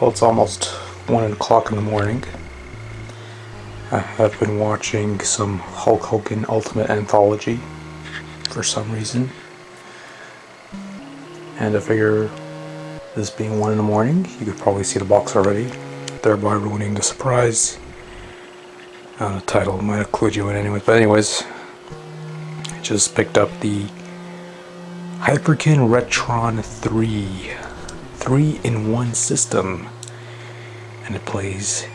Well, it's almost 1 o'clock in the morning. I have been watching some Hulk Hogan Ultimate Anthology for some reason. And I figure, this being 1 in the morning, you could probably see the box already, thereby ruining the surprise. The title might have clued you in anyways, but anyways, I just picked up the Hyperkin Retron 3-in-1 system, and it plays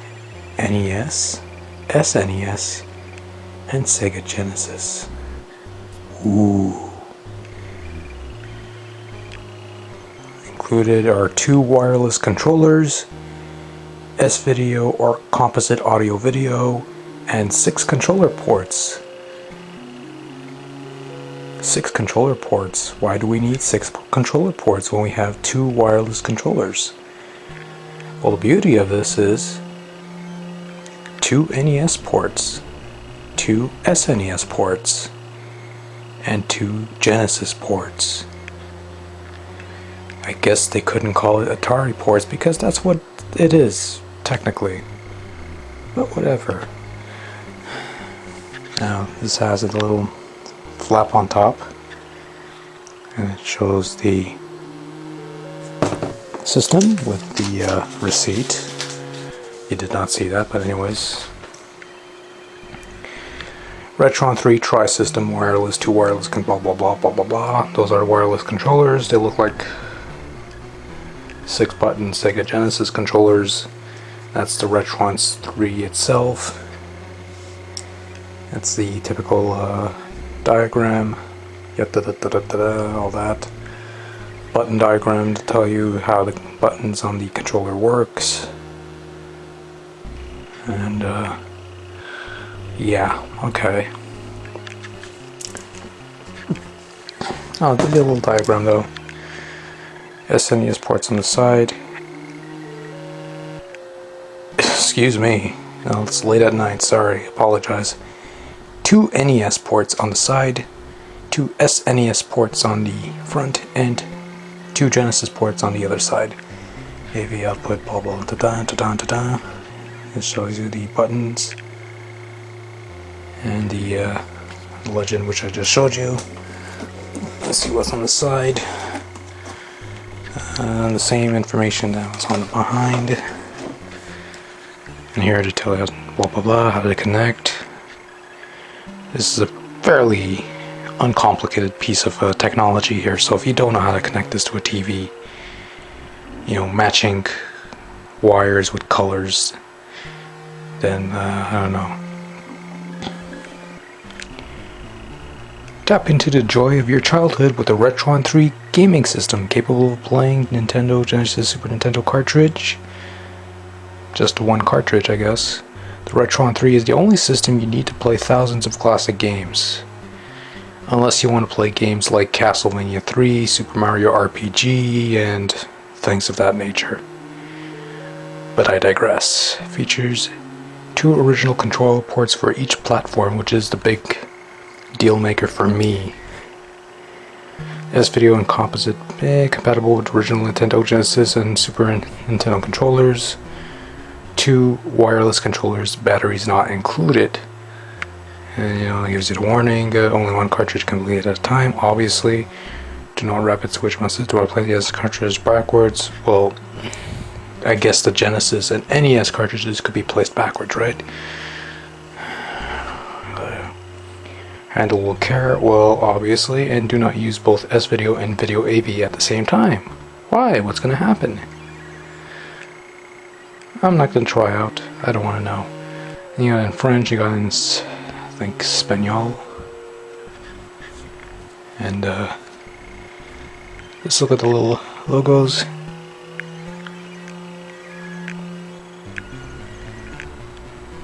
NES, SNES, and Sega Genesis. Ooh. Included are 2 wireless controllers, S-video or composite audio video, and 6 controller ports. 6 controller ports. Why do we need 6 controller ports when we have 2 wireless controllers? Well, the beauty of this is 2 NES ports, 2 SNES ports, and 2 Genesis ports. I guess they couldn't call it Atari ports because that's what it is, technically. But whatever. Now, this has a little flap on top, and it shows the system with the receipt. You did not see that, but anyways. Retron 3 Tri-System wireless, 2 wireless, blah blah blah blah blah blah. Those are wireless controllers. They look like 6-button Sega Genesis controllers. That's the Retron 3 itself. That's the typical diagram. All that. Button diagram to tell you how the buttons on the controller works. And yeah, okay. Oh, there'll be a little diagram though. SNES ports on the side. Excuse me. No, it's late at night, sorry, apologize. 2 NES ports on the side, 2 SNES ports on the front, and 2 Genesis ports on the other side. AV output, blah blah da da da da da da. It shows you the buttons and the legend which I just showed you. Let's see what's on the side. The same information that was on the behind. And here to tell you blah blah blah how to connect. This is a fairly uncomplicated piece of technology here, so if you don't know how to connect this to a TV, you know, matching wires with colors, then I don't know. Tap into the joy of your childhood with the Retron 3 gaming system, capable of playing Nintendo, Genesis, Super Nintendo cartridge. Just one cartridge, I guess. The Retron 3 is the only system you need to play thousands of classic games. Unless you want to play games like Castlevania 3, Super Mario RPG, and things of that nature. But I digress. Features 2 original controller ports for each platform, which is the big deal maker for me. S-video and composite, compatible with original Nintendo, Genesis, and Super Nintendo controllers. 2 wireless controllers, batteries not included. And you know, it gives you the warning, only 1 cartridge can bleed at a time, obviously. Do not rapid switch message. Do I play the S cartridge backwards? Well, I guess the Genesis and NES cartridges could be placed backwards, right? Handle with care, well, obviously, and do not use both S-video and video AV at the same time. Why? What's going to happen? I'm not going to try out. I don't want to know. And you got in French, you got in, I think, Espanol. And, let's look at the little logos.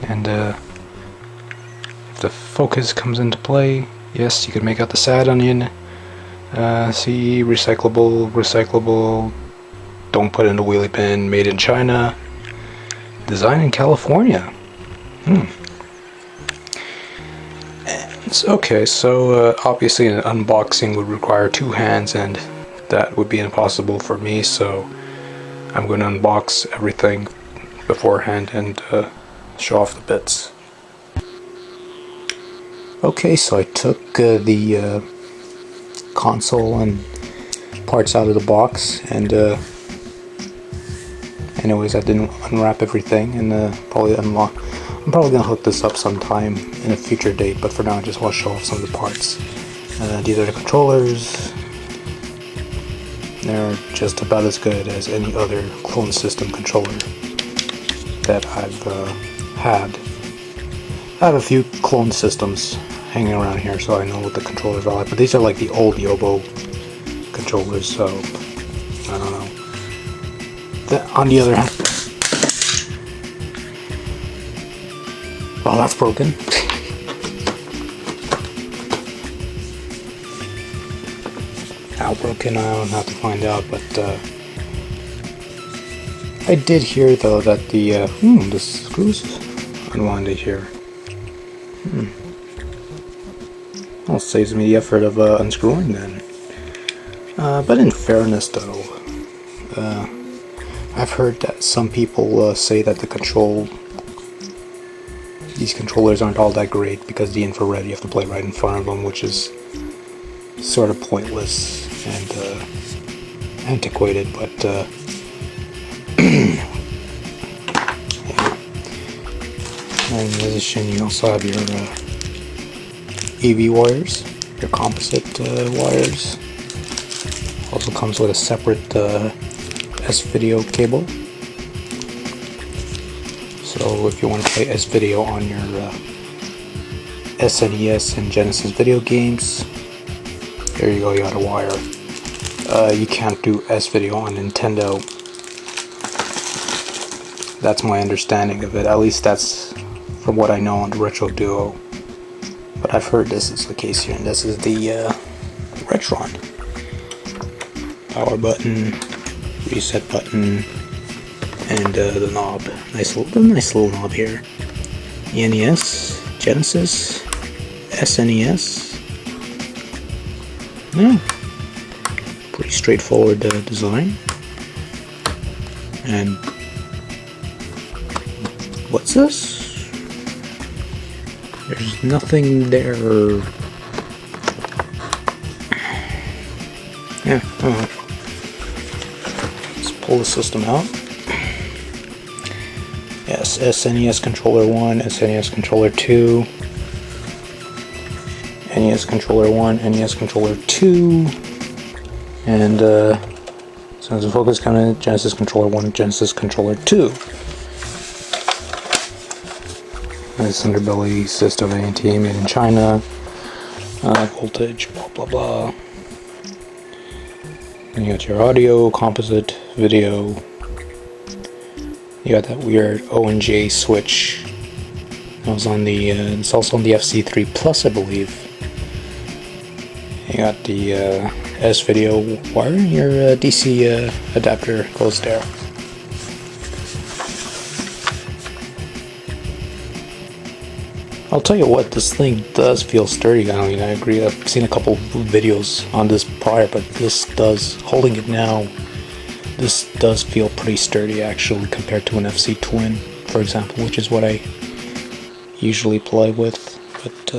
And, if the focus comes into play, yes, you can make out the sad onion. See, recyclable, don't put in the wheelie bin, made in China. Design in California. Okay, so obviously an unboxing would require 2 hands, and that would be impossible for me, so I'm going to unbox everything beforehand and show off the bits. Okay, so I took the console and parts out of the box, and anyways, I didn't unwrap everything, and probably unlock. I'm probably gonna hook this up sometime in a future date, but for now I just want to show off some of the parts. These are the controllers. They're just about as good as any other clone system controller that I've had. I have a few clone systems hanging around here, so I know what the controllers are like, but these are like the old Yobo controllers, so I don't know. On the other hand, well, that's broken. How broken, I don't have to find out, but I did hear though that the screws unwinded here. Well, saves me the effort of unscrewing then. But in fairness though, I've heard that some people say that these controllers aren't all that great because the infrared, you have to play right in front of them, which is sort of pointless and antiquated, but yeah. And in addition, you also have your AV wires, your composite wires. Also comes with a separate S-video cable. So if you want to play S-video on your SNES and Genesis video games, there you go, you got a wire. You can't do S-video on Nintendo. That's my understanding of it. At least that's from what I know on the Retro Duo. But I've heard this is the case here, and this is the Retron. Power button, reset button, and the knob. Nice little knob here. NES, Genesis, SNES. Yeah, pretty straightforward design. And what's this? There's nothing there. Yeah, let's pull the system out. Yes, SNES controller 1, SNES controller 2, NES controller 1, NES controller 2, and sounds of focus coming in, Genesis controller 1, Genesis controller 2. Nice underbelly system, A&T, made in China, voltage, blah blah blah. And you got your audio, composite, video. You got that weird O and J switch. That was on the. It's also on the FC3 Plus, I believe. You got the S-video wire. Your DC adapter goes there. I'll tell you what, this thing does feel sturdy. I mean, I agree. I've seen a couple videos on this prior, but this does, holding it now, this does feel pretty sturdy actually compared to an FC Twin, for example, which is what I usually play with. But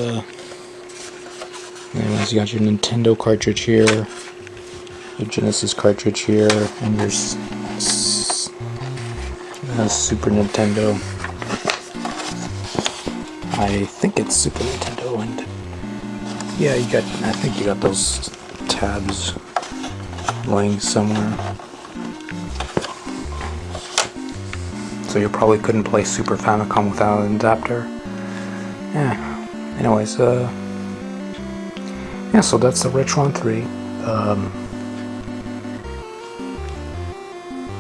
anyways, you got your Nintendo cartridge here, your Genesis cartridge here, and your Super Nintendo. I think it's Super Nintendo, and yeah, I think you got those tabs lying somewhere. So you probably couldn't play Super Famicom without an adapter. Yeah. Anyways, yeah, so that's the Retron 3.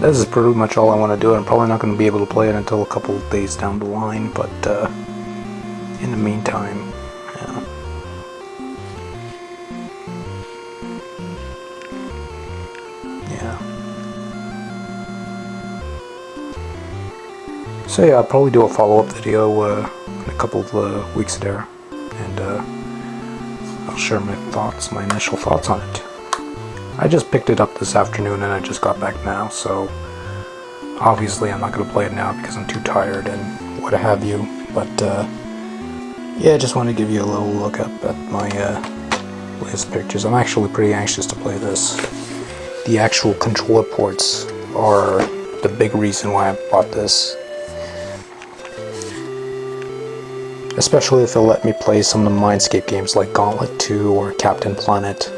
This is pretty much all I want to do. I'm probably not going to be able to play it until a couple of days down the line, but in the meantime, yeah. So yeah, I'll probably do a follow-up video in a couple of weeks there, and I'll share my thoughts, my initial thoughts on it. I just picked it up this afternoon and I just got back now, so Obviously, I'm not going to play it now because I'm too tired and what have you. But yeah, I just want to give you a little look up at my latest pictures. I'm actually pretty anxious to play this. The actual controller ports are the big reason why I bought this. Especially if they'll let me play some of the Mindscape games like Gauntlet 2 or Captain Planet.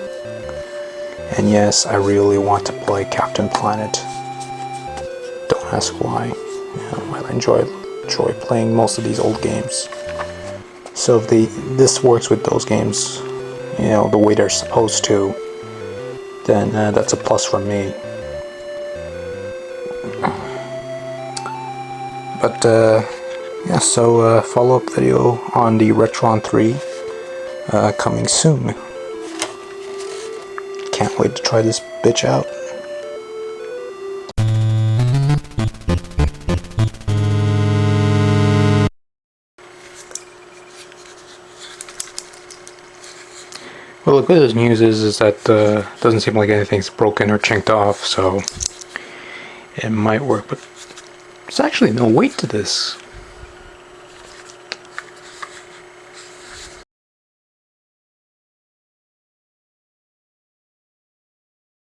And yes, I really want to play Captain Planet. Don't ask why. I enjoy playing most of these old games. So if this works with those games, the way they're supposed to, then that's a plus for me. But yeah, so follow-up video on the Retron 3 coming soon. Can't wait to try this bitch out. Well, the good news is that doesn't seem like anything's broken or chinked off, so it might work. But there's actually no weight to this.